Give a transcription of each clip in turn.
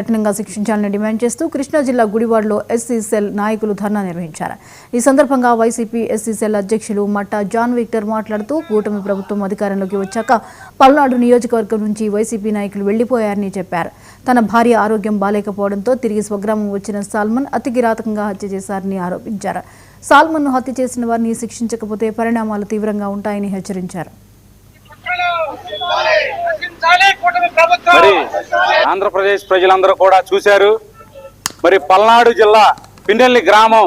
కఠినంగా శిక్షించాలని డిమాండ్ చేస్తూ కృష్ణా జిల్లా గుడివాడలో ఎస్సీ సెల్ నాయకులు ధర్నా నిర్వహించారు. ఈ సందర్భంగా వైసీపీ ఎస్సీ సెల్ అధ్యక్షులు మట్టా జాన్ విక్టర్ మాట్లాడుతూ కూటమి ప్రభుత్వం అధికారంలోకి వచ్చాక పల్నాడు నియోజకవర్గం నుంచి వైసీపీ నాయకులు వెళ్లిపోయారని చెప్పారు. తన భార్య ఆరోగ్యం బాలేకపోవడంతో తిరిగి స్వగ్రామం వచ్చిన సాల్మన్ అతి కిరాతకంగా హత్య చేశారని ఆరోపించారు. సాల్మన్ను హత్య చేసిన వారిని శిక్షించకపోతే పరిణామాలు తీవ్రంగా ఉంటాయని హెచ్చరించారు. మరి ఆంధ్రప్రదేశ్ ప్రజలందరూ కూడా చూశారు. మరి పల్నాడు జిల్లా పిన్నెల్లి గ్రామం,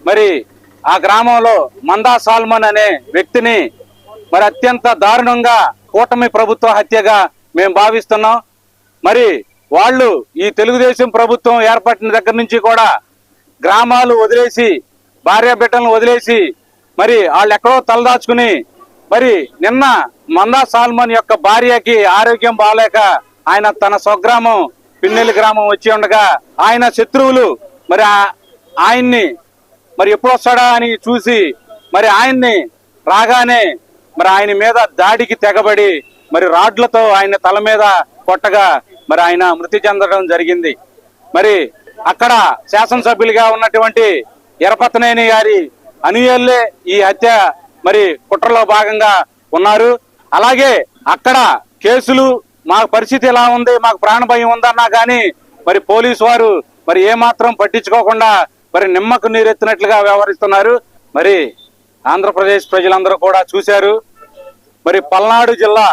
మరి ఆ గ్రామంలో మందా సాల్మన్ అనే వ్యక్తిని మరి అత్యంత దారుణంగా కూటమి ప్రభుత్వ హత్యగా మేము భావిస్తున్నాం. మరి వాళ్ళు ఈ తెలుగుదేశం ప్రభుత్వం ఏర్పడిన దగ్గర నుంచి కూడా గ్రామాలు వదిలేసి భార్య బిడ్డలను వదిలేసి మరి వాళ్ళు ఎక్కడో తలదాచుకుని మరి నిన్న మందా సాల్మన్ యొక్క భార్యకి ఆరోగ్యం బాగాలేక ఆయన తన స్వగ్రామం పిన్నెల్లి గ్రామం వచ్చి ఉండగా ఆయన శత్రువులు మరి ఆయన్ని మరి ఎప్పుడు వస్తాడా అని చూసి మరి ఆయన్ని రాగానే మరి ఆయన మీద దాడికి తెగబడి మరి రాడ్లతో ఆయన తల మీద కొట్టగా మరి ఆయన మృతి చెందడం జరిగింది. మరి అక్కడ శాసనసభ్యులుగా ఉన్నటువంటి ఎరపతనేని గారి అనుయాయులే ఈ హత్య మరి కుట్రలో భాగంగా ఉన్నారు. అలాగే అక్కడ కేసులు మా పరిస్థితి ఎలా ఉంది, మాకు ప్రాణ భయం ఉందన్నా కానీ మరి పోలీసు వారు మరి ఏమాత్రం పట్టించుకోకుండా మరి నిమ్మకు నీరెత్తినట్లుగా వ్యవహరిస్తున్నారు. మరి ఆంధ్రప్రదేశ్ ప్రజలందరూ కూడా చూశారు. మరి పల్నాడు జిల్లా